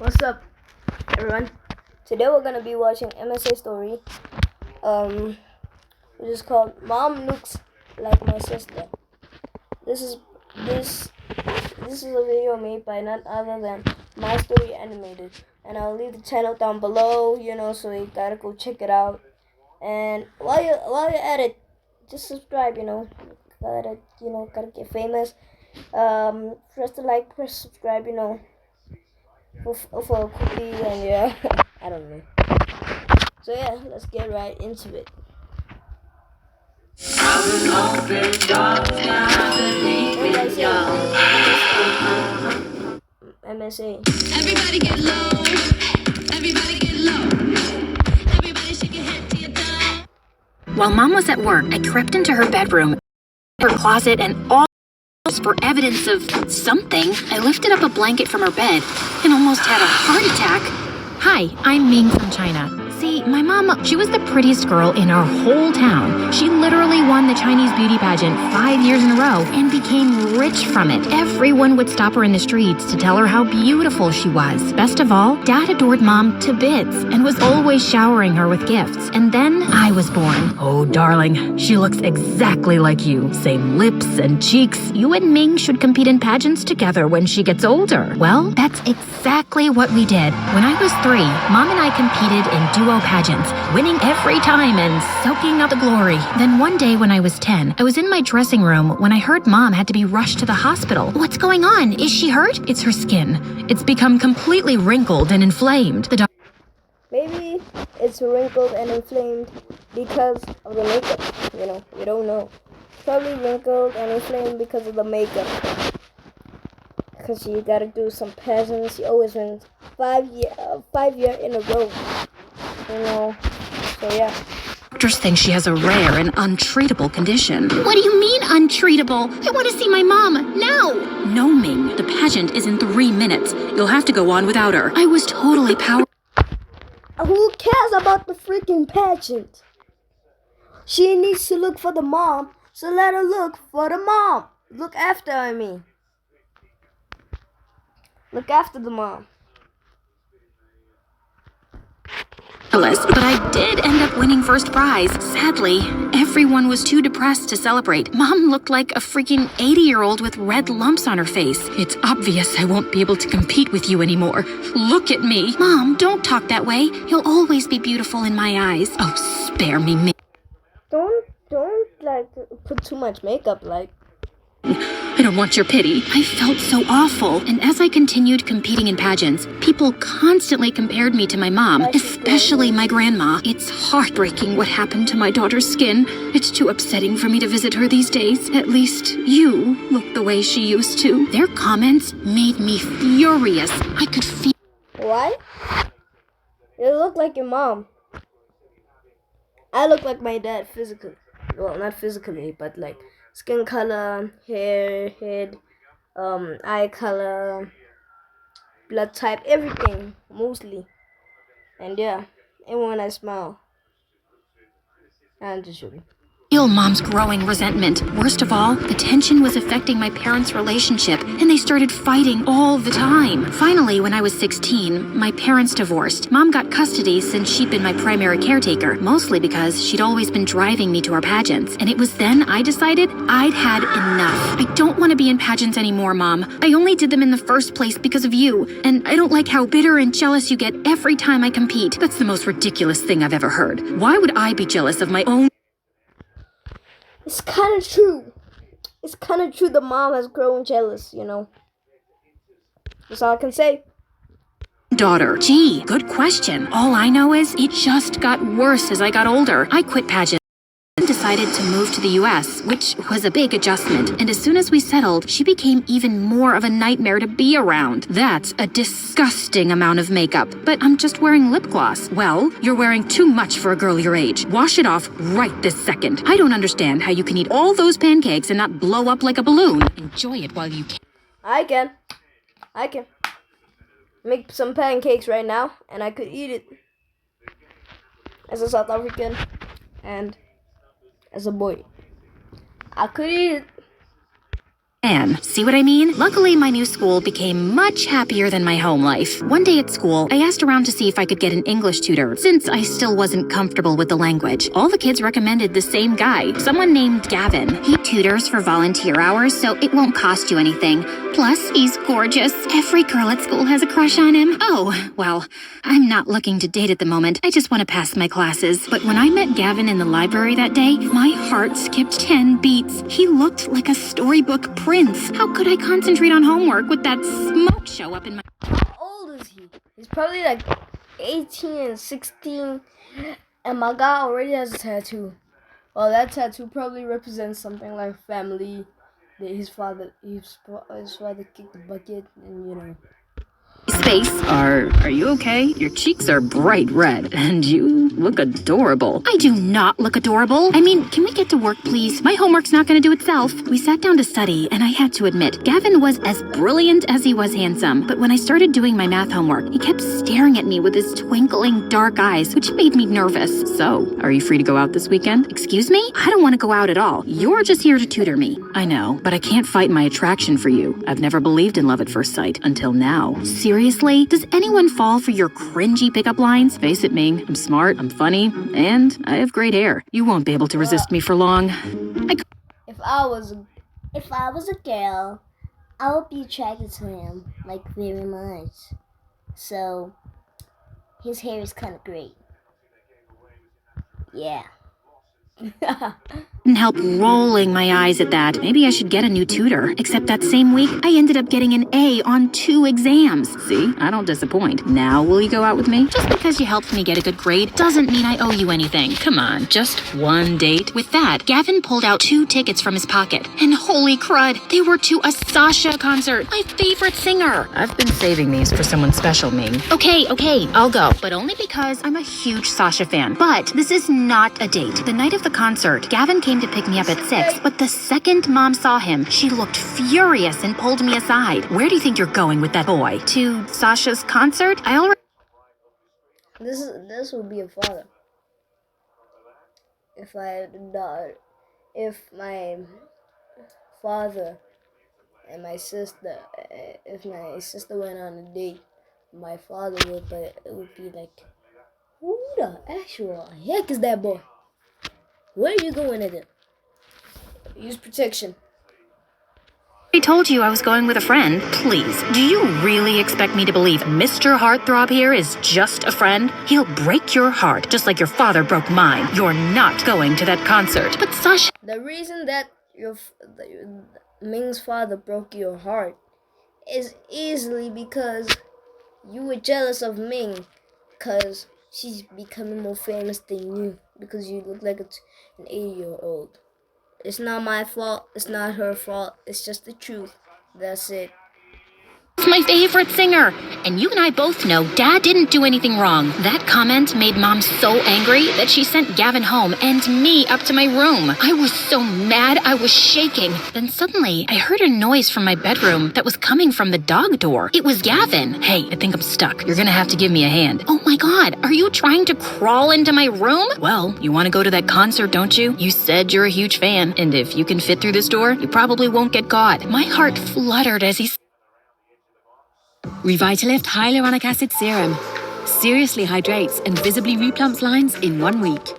What's up, everyone? Today we're gonna be watching MSA story, which is called "Mom Looks Like My Sister." This is a video made by none other than My Story Animated, and I'll leave the channel down below. So you gotta go check it out. And while you're at it, just subscribe. Gotta get famous. Press the like, press subscribe. For a cookie, and yeah, I don't know. So yeah, let's get right into it. MSA. Everybody get low. Everybody get low. Everybody shake your head to your toe. While Mom was at work, I crept into her bedroom, her closet, and all for evidence of something. I lifted up a blanket from her bed and almost had a heart attack. Hi, I'm Ming from China. See, my mom, she was the prettiest girl in our whole town. She literally won the Chinese beauty pageant 5 years in a row and became rich from it. Everyone would stop her in the streets to tell her how beautiful she was. Best of all, Dad adored Mom to bits and was always showering her with gifts. And then I was born. Oh, darling, she looks exactly like you. Same lips and cheeks. You and Ming should compete in pageants together when she gets older. Well, that's exactly what we did. When I was 3, Mom and I competed in duo pageants, winning every time and soaking up the glory. Then one day when I was 10, I was in my dressing room when I heard Mom had to be rushed to the hospital. What's going on? Is she hurt? It's her skin. It's become completely wrinkled and inflamed. Maybe it's wrinkled and inflamed because of the makeup. We don't know. Probably wrinkled and inflamed because of the makeup. Because she gotta do some pageants. She always wins 5 year in a row. So yeah. Doctors think she has a rare and untreatable condition. What do you mean untreatable? I want to see my mom now. No, Ming. The pageant is in 3 minutes. You'll have to go on without her. I was totally powerful. Who cares about the freaking pageant? She needs to look for the mom, so let her look for the mom. Look after her, I mean. Look after the mom. But I did end up winning first prize. Sadly, everyone was too depressed to celebrate. Mom looked like a freaking 80-year-old with red lumps on her face. It's obvious I won't be able to compete with you anymore. Look at me. Mom, don't talk that way. You'll always be beautiful in my eyes. Oh, spare me, Ming. Don't put too much makeup, I don't want your pity. I felt so awful. And as I continued competing in pageants, people constantly compared me to my mom, especially my grandma. It's heartbreaking what happened to my daughter's skin. It's too upsetting for me to visit her these days. At least you look the way she used to. Their comments made me furious. I could feel... Why? You look like your mom. I look like my dad physically. Well, not physically, but like skin color, hair, head, eye color, blood type, everything, mostly. And yeah, even when I smile, I'm just joking. Feel Mom's growing resentment. Worst of all, the tension was affecting my parents' relationship, and they started fighting all the time. Finally, when I was 16, my parents divorced. Mom got custody since she'd been my primary caretaker, mostly because she'd always been driving me to our pageants. And it was then I decided I'd had enough. I don't want to be in pageants anymore, Mom. I only did them in the first place because of you, and I don't like how bitter and jealous you get every time I compete. That's the most ridiculous thing I've ever heard. Why would I be jealous of my own... It's kind of true. It's kind of true the mom has grown jealous, That's all I can say. Daughter. Gee, good question. All I know is it just got worse as I got older. I quit pageants and decided to move to the US, which was a big adjustment. And as soon as we settled, she became even more of a nightmare to be around. That's a disgusting amount of makeup. But I'm just wearing lip gloss. Well, you're wearing too much for a girl your age. Wash it off right this second. I don't understand how you can eat all those pancakes and not blow up like a balloon. Enjoy it while you can. I can. Make some pancakes right now, and I could eat it. As a South African, and as a boy, I could eat it. And see what I mean? Luckily, my new school became much happier than my home life. One day at school, I asked around to see if I could get an English tutor, since I still wasn't comfortable with the language. All the kids recommended the same guy, someone named Gavin. He tutors for volunteer hours, so it won't cost you anything. Plus, he's gorgeous. Every girl at school has a crush on him. Oh, well, I'm not looking to date at the moment. I just want to pass my classes. But when I met Gavin in the library that day, my heart skipped 10 beats. He looked like a storybook prince. How could I concentrate on homework with that smoke show up in my... How old is he? He's probably like 18 and 16. And my guy already has a tattoo. Well, that tattoo probably represents something like family. That his father kicked the bucket, and you know. Space. Are you okay? Your cheeks are bright red, and you look adorable. I do not look adorable. I mean, can we get to work, please? My homework's not going to do itself. We sat down to study, and I had to admit, Gavin was as brilliant as he was handsome. But when I started doing my math homework, he kept staring at me with his twinkling dark eyes, which made me nervous. So, are you free to go out this weekend? Excuse me? I don't want to go out at all. You're just here to tutor me. I know, but I can't fight my attraction for you. I've never believed in love at first sight until now. Seriously? Does anyone fall for your cringy pickup lines? Face it, Ming. I'm smart, I'm funny, and I have great hair. You won't be able to resist me for long. If I was a girl, I would be attracted to him, like, very much. So, his hair is kind of great. Yeah. Couldn't help rolling my eyes at that. Maybe I should get a new tutor. Except that same week, I ended up getting an A on 2 exams. See, I don't disappoint. Now will you go out with me? Just because you helped me get a good grade doesn't mean I owe you anything. Come on, just one date. With that, Gavin pulled out 2 tickets from his pocket. And holy crud, they were to a Sasha concert, my favorite singer. I've been saving these for someone special, Ming. Okay, I'll go. But only because I'm a huge Sasha fan. But this is not a date. The night of the concert, Gavin came to pick me up at 6, but the second Mom saw him, she looked furious and pulled me aside. Where do you think you're going with that boy? To Sasha's concert? I already... This would be a father. If my father and my sister, if my sister went on a date, my father would, but it would be like, who the actual heck is that boy? Where are you going at it? Use protection. I told you I was going with a friend. Please, do you really expect me to believe Mr. Heartthrob here is just a friend? He'll break your heart, just like your father broke mine. You're not going to that concert. But Sasha... The reason that Ming's father broke your heart is easily because you were jealous of Ming, because she's becoming more famous than you, because you look like an 80-year-old. It's not my fault. It's not her fault. It's just the truth. That's it. It's my favorite singer. And you and I both know Dad didn't do anything wrong. That comment made Mom so angry that she sent Gavin home and me up to my room. I was so mad I was shaking. Then suddenly, I heard a noise from my bedroom that was coming from the dog door. It was Gavin. Hey, I think I'm stuck. You're gonna have to give me a hand. Oh my God, are you trying to crawl into my room? Well, you want to go to that concert, don't you? You said you're a huge fan, and if you can fit through this door, you probably won't get caught. My heart fluttered as he... Revitalift Hyaluronic Acid Serum. Seriously hydrates and visibly replumps lines in 1 week.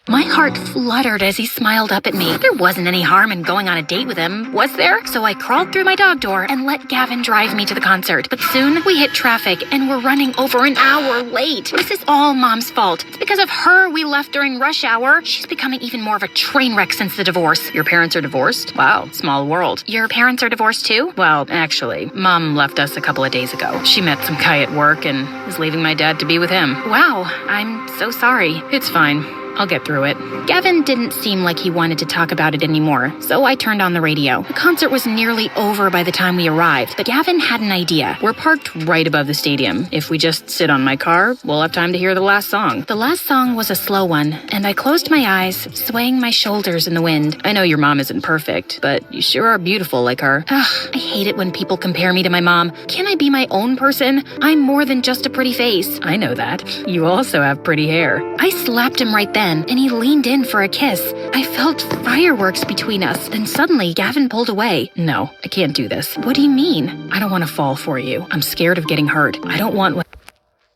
My heart fluttered as he smiled up at me. There wasn't any harm in going on a date with him, was there? So I crawled through my dog door and let Gavin drive me to the concert. But soon, we hit traffic and we're running over an hour late. This is all Mom's fault. It's because of her we left during rush hour. She's becoming even more of a train wreck since the divorce. Your parents are divorced? Wow, small world. Your parents are divorced too? Well, actually, Mom left us a couple of days ago. She met some guy at work and is leaving my dad to be with him. Wow, I'm so sorry. It's fine. I'll get through it. Gavin didn't seem like he wanted to talk about it anymore, so I turned on the radio. The concert was nearly over by the time we arrived, but Gavin had an idea. We're parked right above the stadium. If we just sit on my car, we'll have time to hear the last song. The last song was a slow one, and I closed my eyes, swaying my shoulders in the wind. I know your mom isn't perfect, but you sure are beautiful like her. Ugh, I hate it when people compare me to my mom. Can I be my own person? I'm more than just a pretty face. I know that. You also have pretty hair. I slapped him right then then, and he leaned in for a kiss. I felt fireworks between us. Then suddenly, Gavin pulled away. No, I can't do this. What do you mean? I don't want to fall for you. I'm scared of getting hurt. I don't want what...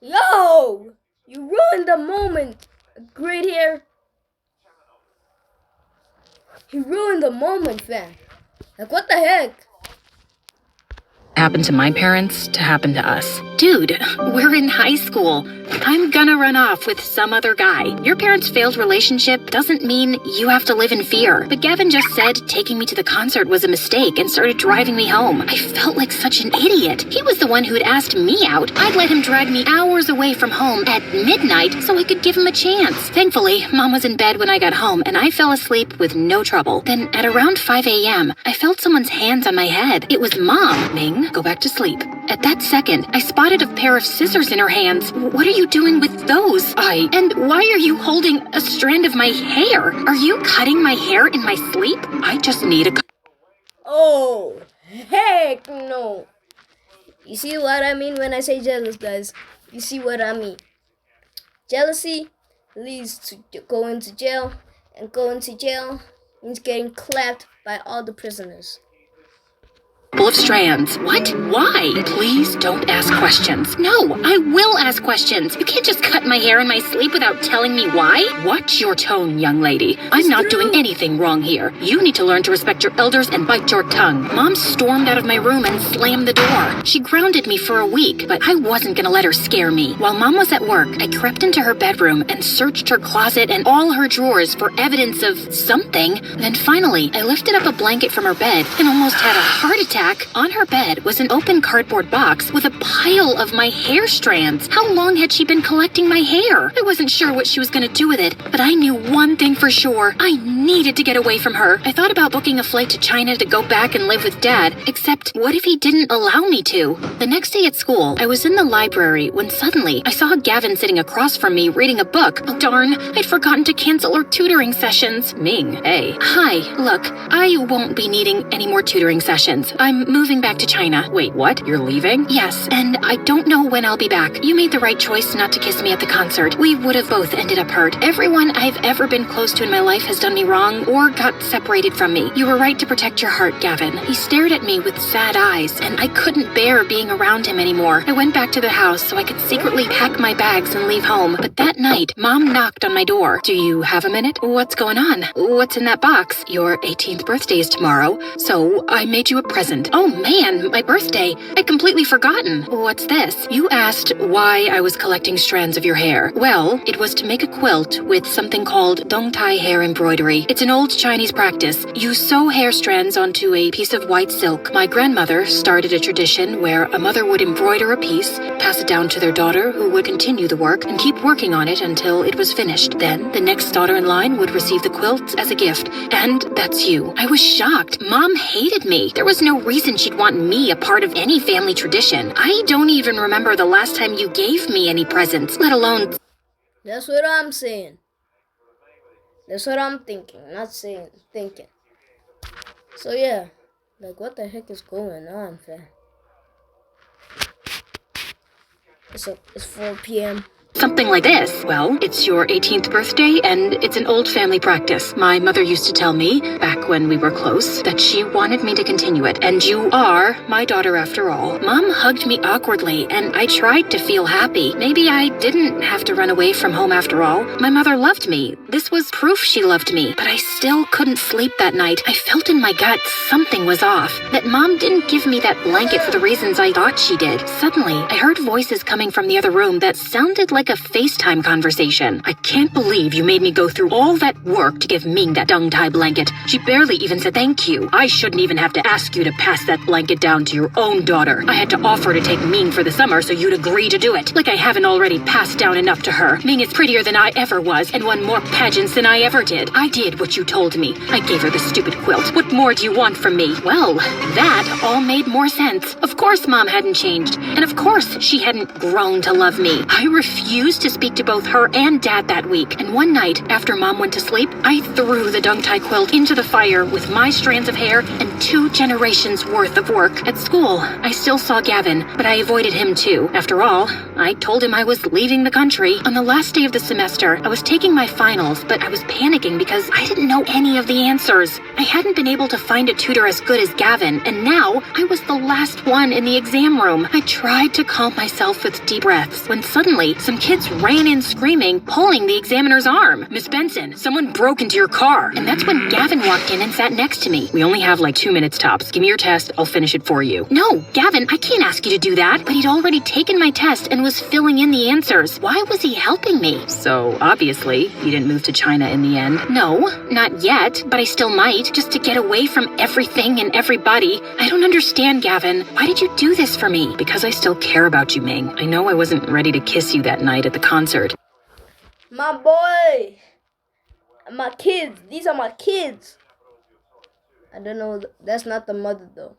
Yo! You ruined the moment. Great hair. He ruined the moment, fam. Like, what the heck? happened to my parents to happen to us. Dude, we're in high school. I'm gonna run off with some other guy. Your parents' failed relationship doesn't mean you have to live in fear. But Gavin just said taking me to the concert was a mistake and started driving me home. I felt like such an idiot. He was the one who'd asked me out. I'd let him drag me hours away from home at midnight so I could give him a chance. Thankfully, Mom was in bed when I got home and I fell asleep with no trouble. Then at around 5 a.m., I felt someone's hands on my head. It was Mom. Ming, go back to sleep. At that second, I spotted a pair of scissors in her hands. What are you doing with those? And why are you holding a strand of my hair? Are you cutting my hair in my sleep? I just need a... Oh, heck no. You see what I mean when I say jealous, guys? You see what I mean? Jealousy leads to going to jail, and going to jail means getting clapped by all the prisoners. Full of strands. What? Why? Please don't ask questions. No, I will ask questions. You can't just cut my hair in my sleep without telling me why. Watch your tone, young lady. I'm not doing anything wrong here. You need to learn to respect your elders and bite your tongue. Mom stormed out of my room and slammed the door. She grounded me for a week, but I wasn't gonna let her scare me. While Mom was at work, I crept into her bedroom and searched her closet and all her drawers for evidence of something. Then finally, I lifted up a blanket from her bed and almost had a heart attack. On her bed was an open cardboard box with a pile of my hair strands. How long had she been collecting my hair? I wasn't sure what she was going to do with it, but I knew one thing for sure. I needed to get away from her. I thought about booking a flight to China to go back and live with Dad, except what if he didn't allow me to? The next day at school, I was in the library when suddenly I saw Gavin sitting across from me reading a book. Oh darn, I'd forgotten to cancel our tutoring sessions. Ming, hey. Hi, look, I won't be needing any more tutoring sessions. I'm moving back to China. Wait, what? You're leaving? Yes, and I don't know when I'll be back. You made the right choice not to kiss me at the concert. We would have both ended up hurt. Everyone I've ever been close to in my life has done me wrong or got separated from me. You were right to protect your heart, Gavin. He stared at me with sad eyes, and I couldn't bear being around him anymore. I went back to the house so I could secretly pack my bags and leave home. But that night, Mom knocked on my door. Do you have a minute? What's going on? What's in that box? Your 18th birthday is tomorrow, so I made you a present. Oh man, my birthday. I'd completely forgotten. What's this? You asked why I was collecting strands of your hair. Well, it was to make a quilt with something called dongtai hair embroidery. It's an old Chinese practice. You sew hair strands onto a piece of white silk. My grandmother started a tradition where a mother would embroider a piece, pass it down to their daughter who would continue the work and keep working on it until it was finished. Then the next daughter in line would receive the quilt as a gift. And that's you. I was shocked. Mom hated me. There was no reason she'd want me a part of any family tradition. I don't even remember the last time you gave me any presents, let alone... That's what I'm saying. That's what I'm thinking, not saying, thinking. So yeah, like what the heck is going on, fam? It's 4 p.m. Something like this. Well, it's your 18th birthday, and it's an old family practice. My mother used to tell me, back when we were close, that she wanted me to continue it. And you are my daughter after all. Mom hugged me awkwardly, and I tried to feel happy. Maybe I didn't have to run away from home after all. My mother loved me. This was proof she loved me. But I still couldn't sleep that night. I felt in my gut something was off. That Mom didn't give me that blanket for the reasons I thought she did. Suddenly, I heard voices coming from the other room that sounded like a FaceTime conversation. I can't believe you made me go through all that work to give Ming that dongtai blanket. She barely even said thank you. I shouldn't even have to ask you to pass that blanket down to your own daughter. I had to offer to take Ming for the summer so you'd agree to do it. Like I haven't already passed down enough to her. Ming is prettier than I ever was and won more pageants than I ever did. I did what you told me. I gave her the stupid quilt. What more do you want from me? Well, that all made more sense. Of course Mom hadn't changed. And of course she hadn't grown to love me. I refused to speak to both her and Dad that week. And one night, after Mom went to sleep, I threw the dongtai quilt into the fire with my strands of hair and 2 generations worth of work. At school, I still saw Gavin, but I avoided him too. After all, I told him I was leaving the country. On the last day of the semester, I was taking my finals, but I was panicking because I didn't know any of the answers. I hadn't been able to find a tutor as good as Gavin, and now I was the last one in the exam room. I tried to calm myself with deep breaths when suddenly some kids ran in screaming, pulling the examiner's arm. "Miss Benson, someone broke into your car." And that's when Gavin walked in and sat next to me. "We only have like 2 minutes tops. Give me your test. I'll finish it for you." "No, Gavin, I can't ask you to do that." But he'd already taken my test and was filling in the answers. Why was he helping me? So, obviously, you didn't move to China in the end. No, not yet, but I still might, just to get away from everything and everybody. I don't understand, Gavin. Why did you do this for me? Because I still care about you, Ming. I know I wasn't ready to kiss you that night at the concert. My boy! My kids! These are my kids! I don't know, that's not the mother though.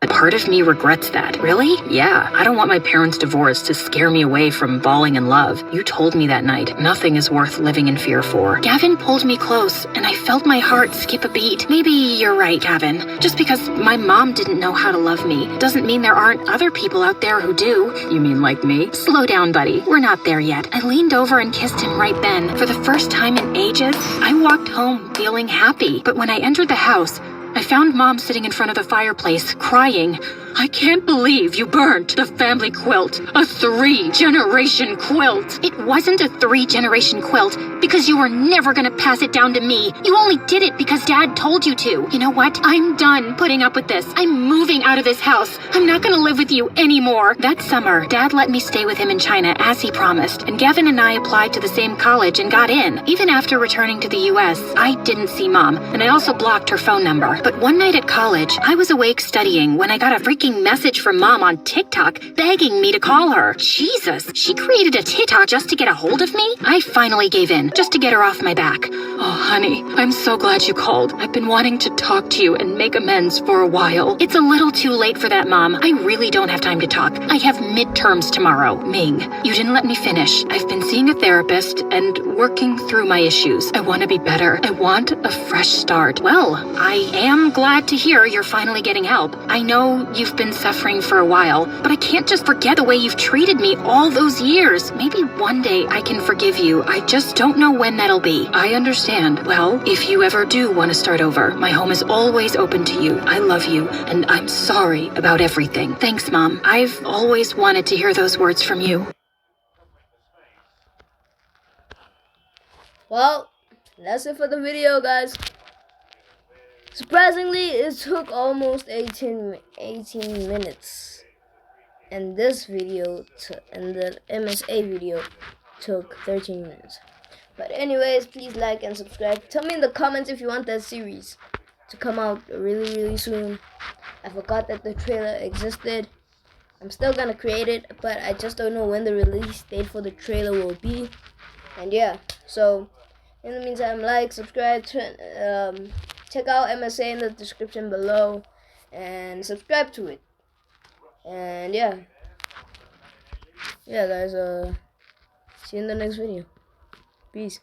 A part of me regrets that. Really? Yeah, I don't want my parents' divorce to scare me away from falling in love. You told me that night, nothing is worth living in fear for. Gavin pulled me close, and I felt my heart skip a beat. Maybe you're right, Gavin. Just because my mom didn't know how to love me doesn't mean there aren't other people out there who do. You mean like me? Slow down, buddy. We're not there yet. I leaned over and kissed him right then. For the first time in ages, I walked home feeling happy. But when I entered the house, I found Mom sitting in front of the fireplace, crying. "I can't believe you burnt the family quilt. A 3-generation quilt." "It wasn't a 3-generation quilt because you were never gonna pass it down to me. You only did it because Dad told you to. You know what? I'm done putting up with this. I'm moving out of this house. I'm not gonna live with you anymore." That summer, Dad let me stay with him in China as he promised, and Gavin and I applied to the same college and got in. Even after returning to the US, I didn't see Mom, and I also blocked her phone number. But one night at college, I was awake studying when I got a freaking message from Mom on TikTok begging me to call her. Jesus, she created a TikTok just to get a hold of me? I finally gave in, just to get her off my back. "Oh, honey, I'm so glad you called. I've been wanting to talk to you and make amends for a while." "It's a little too late for that, Mom. I really don't have time to talk. I have midterms tomorrow." "Ming, you didn't let me finish. I've been seeing a therapist and working through my issues. I want to be better. I want a fresh start." "Well, I am glad to hear you're finally getting help. I know you've been suffering for a while, but I can't just forget the way you've treated me all those years. Maybe one day I can forgive you. I just don't know when that'll be." "I understand. Well, if you ever do want to start over, my home is always open to you. I love you, and I'm sorry about everything." "Thanks, Mom. I've always wanted to hear those words from you." Well, that's it for the video, guys. Surprisingly, it took almost 18 minutes. And this video, and the MSA video, took 13 minutes. But anyways, please like and subscribe. Tell me in the comments if you want that series to come out really soon. I forgot that the trailer existed. I'm still gonna create it, but I just don't know when the release date for the trailer will be. And yeah, so in the meantime, like, subscribe, check out MSA in the description below, and subscribe to it. And yeah guys, see you in the next video. Peace.